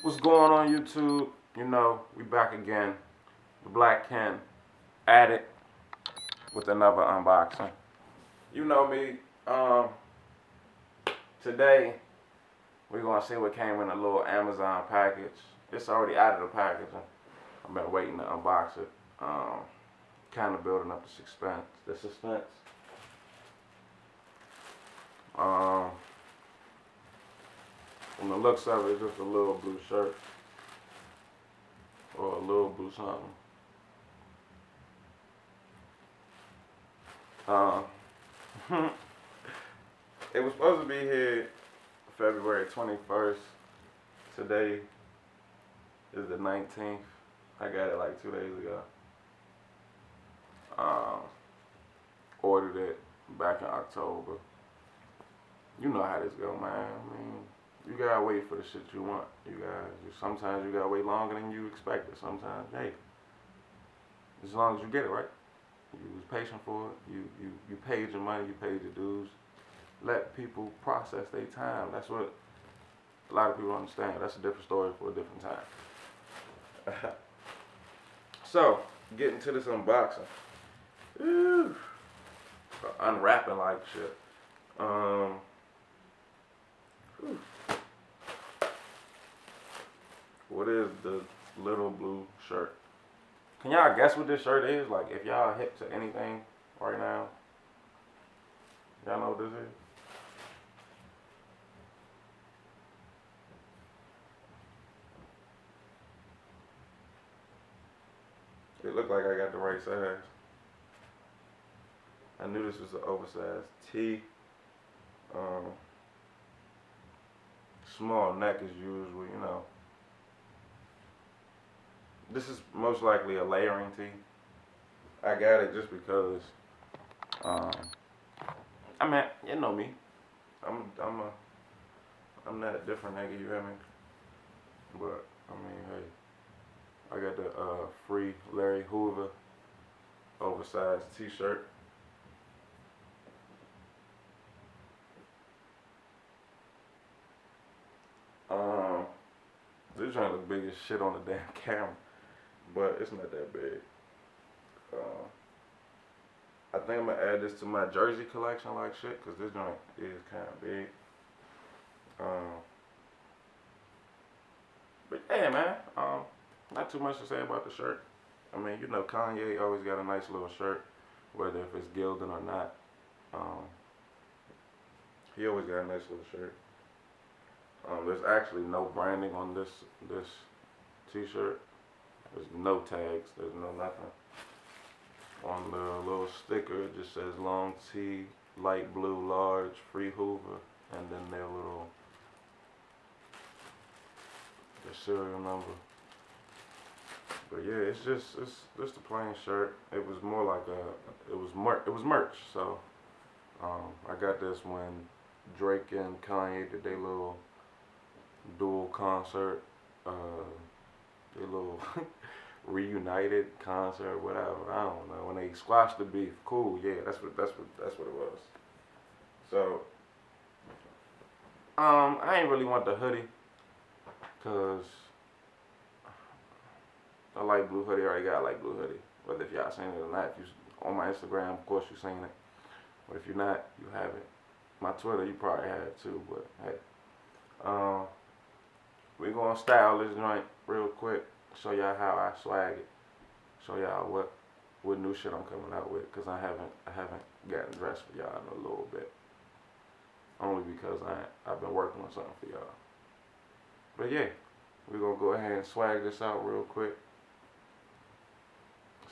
What's going on YouTube? You know, we back again. The Black Ken at it with another unboxing. You know me. Today we're gonna see what came in a little Amazon package. It's already out of the packaging. I've been waiting to unbox it. Kind of building up the suspense. From the looks of it, it's just a little blue shirt or a little blue something. It was supposed to be here February 21st. Today is the 19th. I got it like 2 days ago. Ordered it back in October. You know how this go, man. I mean, you gotta wait for the shit you want. Sometimes you gotta wait longer than you expected. Sometimes, hey, as long as you get it, right? You was patient for it. You paid your money. You paid your dues. Let people process their time. That's what a lot of people don't understand. That's a different story for a different time. So, getting to this unboxing. Ooh, unwrapping like shit. What is the little blue shirt? Can y'all guess what this shirt is? Like, if y'all hip to anything right now, y'all know what this is? It looked like I got the right size. I knew this was an oversized tee. Small neck as usual, you know. This is most likely a layering tee. I got it just because, I mean, you know me. I'm not a different nigga, you hear me? But, I mean, hey, I got the free Larry Hoover oversized t-shirt. This trying to look big as shit on the damn camera, but it's not that big. I think I'm gonna add this to my jersey collection like shit, cause this joint is kind of big. But yeah, man, not too much to say about the shirt. I mean, you know, Kanye always got a nice little shirt, whether if it's gilded or not. He always got a nice little shirt. There's actually no branding on this t-shirt. There's no tags. There's no nothing. On the little sticker, it just says long tee, light blue, large, free Hoover, and then their little serial number. But yeah, it's just a plain shirt. It was more like it was merch. So I got this when Drake and Kanye did their little dual concert, their little reunited concert, whatever. I don't know. When they squashed the beef, cool. Yeah, that's what it was. So I ain't really want the hoodie, cause a light blue hoodie already got a light blue hoodie. Whether if y'all seen it or not, if you on my Instagram, of course you seen it. But if you're not, you haven't. My Twitter, you probably had too. But hey, we gonna style this joint real quick. Show y'all how I swag it. Show y'all what new shit I'm coming out with. Cause I haven't gotten dressed for y'all in a little bit. Only because I've been working on something for y'all. But yeah, we gonna go ahead and swag this out real quick.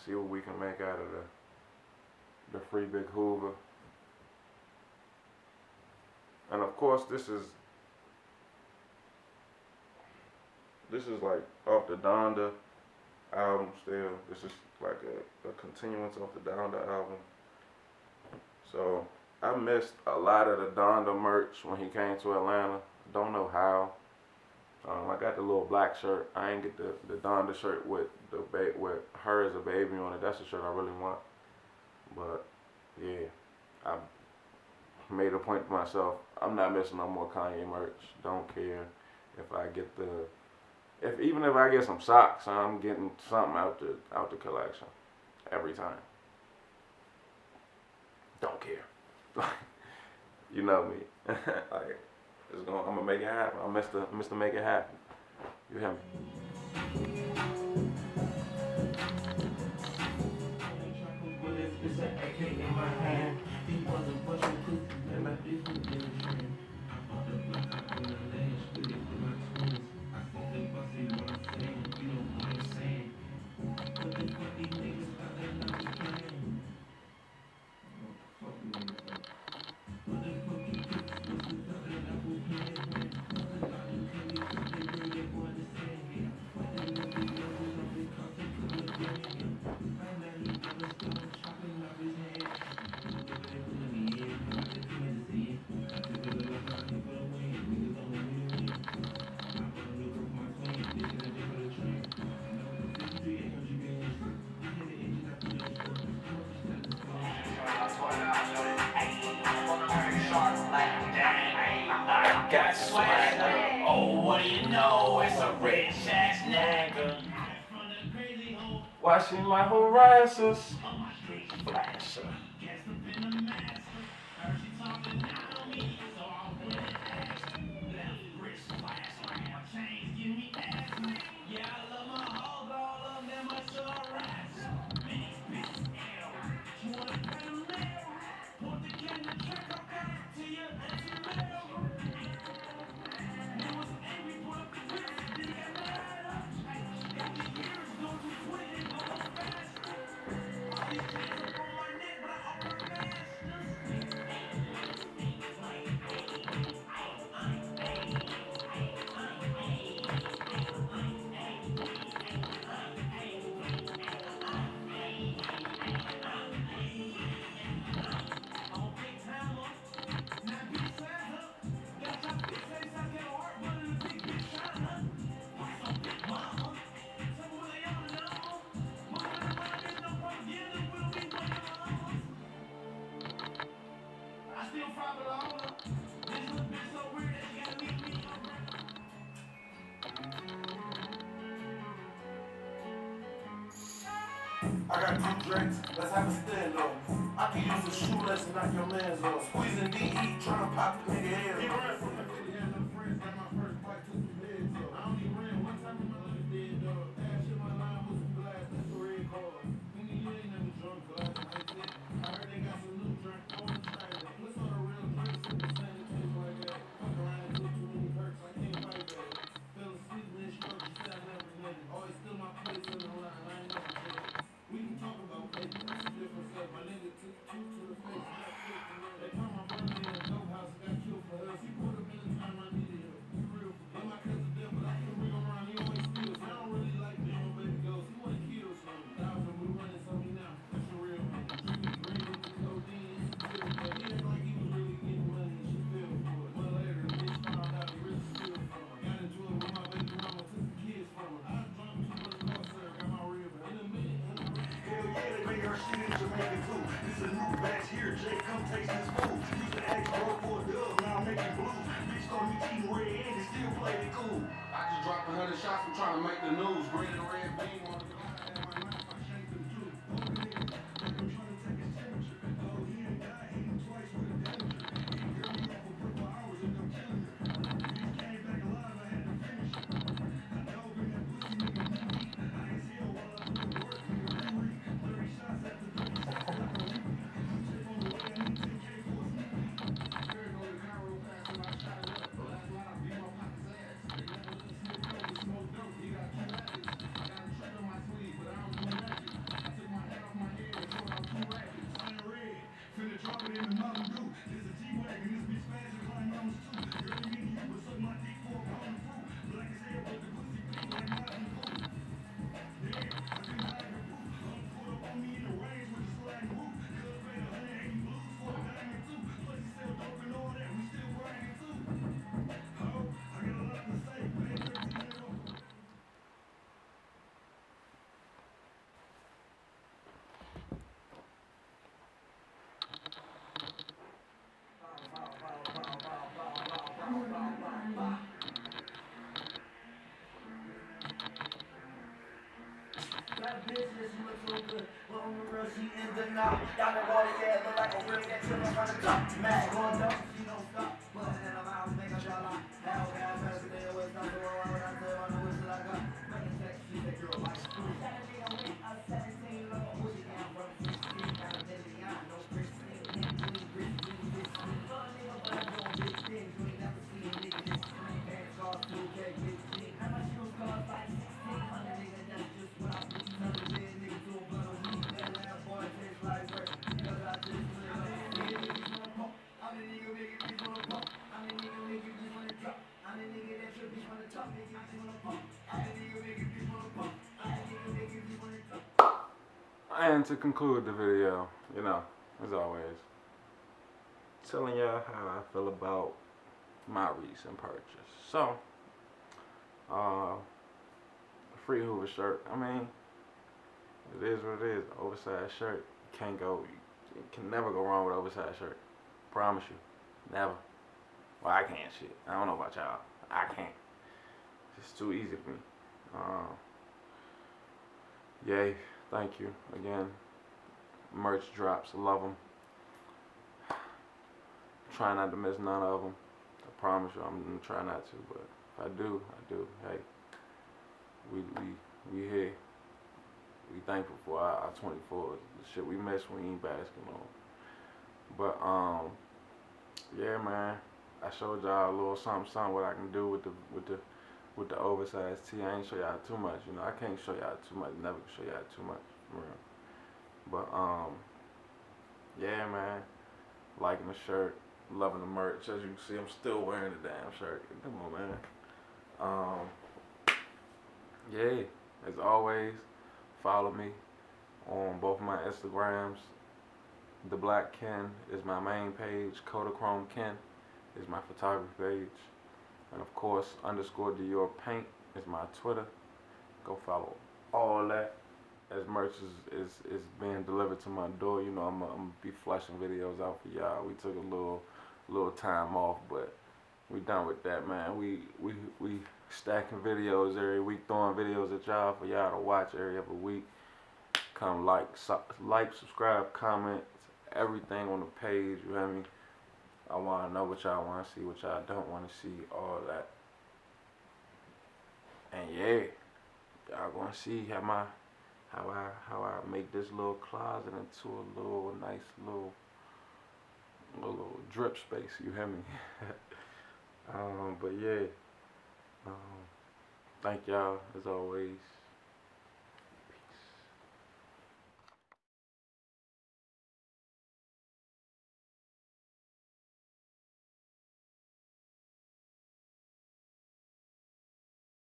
See what we can make out of the free big Hoover. And of course, this is like off the Donda album still. This is like a continuance of the Donda album. So I missed a lot of the Donda merch when he came to Atlanta. Don't know how. I got the little black shirt. I ain't get the Donda shirt with with her as a baby on it. That's the shirt I really want. But yeah, I made a point to myself. I'm not missing no more Kanye merch. Don't care if I get the If even if I get some socks, I'm getting something out the collection every time. Don't care. You know me. Like I'm gonna make it happen. I'm Mr. Make It Happen. You hear me? Got swagger. Oh, what do you know? It's a rich ass nigga. Washing my harasses. Flasher. I got two drinks, let's have a stand up. I can use a shoelace and knock your man's off. Squeezing DE, trying to pop the nigga head. He ran from the city, had no friends, got my first bite, took some heads up. I only ran one time in my life, dead dog. Ash in my line with some glass, that's the red card. Nigga, you ain't never drunk, glass, like that. I heard they got some new drink, I wanna try that. What's all the real drinks in the same taste like that? Fuck around and took too many perks, I can't fight that. Fell asleep when it struck, you said I never met it. Always still my place in the line, I ain't never dead. We can talk about paper, that's a different stuff. My nigga took two to the face, got killed for real. They caught my brother in a dope house, got killed for us. He put him in the time I needed him. He real for me. My cousin dead, but I can bring him around, he always steals. I don't really like being on baby ghost, he wanna kill something. Thousand, we running something now, that's a real one. Drinking green with the codeine, it's a deal, but he act like he was really getting money and she fell for it. But later, the bitch found out he really steal from her. Got into it with my baby mama, took the kids from her. I drunk too much car, sir, got my rib in a minute. Hell yeah, they bring our shit in Jamaica too. This a new batch here, Jay, come taste this food. Used to ask bro for a dub, now I'm making blue. Bitch told me eating red and it still played it cool. I just dropped 100 shots, I'm trying to make the news. Red and red beam on the guy, I had my knife, I shanked him too. I'm trying to take his temperature. Oh, he ain't died, hit him twice with a danger. He girl me up for purple hours and I'm killing her. He came back alive, I had to finish it. I dove in that pussy nigga knee deep. I ain't hell while I put the work nigga memory. 30 shots after 30 shots like a repeat. Chip on the way, I need 10K for a sneak peek. Fair go to Cairo pass and I shot it up. Last night I beat my pocket's ass. They never let a snitch know we smoke dope. He got two addicts. I got a trick on my sleeve. she look so good. But on the real, she in denial. Down in water, yeah, look like a real that chillin' from the top. Mad going up, she don't stop. Put her in her mouth, make her jaw lock. Hell, gas, faster than it was. Not the one when I tell her the whistle I got. Making sex, she said, girl, like school. That nigga went a 17 low. Push it down from 16. Got a million, I know Chris. And to conclude the video, you know, as always, telling y'all how I feel about my recent purchase. So, free Hoover shirt. I mean, it is what it is. Oversized shirt. You can never go wrong with oversized shirt. Promise you. Never. Well, I can't shit. I don't know about y'all. I can't. It's too easy for me. Yay. Thank you again. Merch drops. Love them. Try not to miss none of them. I promise you, I'm gonna try not to. But if I do, I do. Hey, we here. We thankful for our 24. The shit we miss when we ain't basketball. But yeah, man. I showed y'all a little something what I can do with the oversized tee. I ain't show y'all too much, you know. I can't show y'all too much. Never can show y'all too much, for real. But yeah, man. Liking the shirt, loving the merch. As you can see, I'm still wearing the damn shirt. Come on, man. Yeah. As always, follow me on both of my Instagrams. theblackkenn is my main page. Kodachrome Ken is my photography page. And of course, _Dior Paint is my Twitter. Go follow all that. As merch is being delivered to my door, you know, I'm gonna be flashing videos out for y'all. We took a little time off, but we done with that, man. We stacking videos every week, throwing videos at y'all for y'all to watch every other week. Come like, subscribe, comment, everything on the page. You hear me? I want to know what y'all want to see, what y'all don't want to see, all that. And yeah, y'all gonna see how I make this little closet into a little nice little drip space. You hear me? But yeah, thank y'all as always.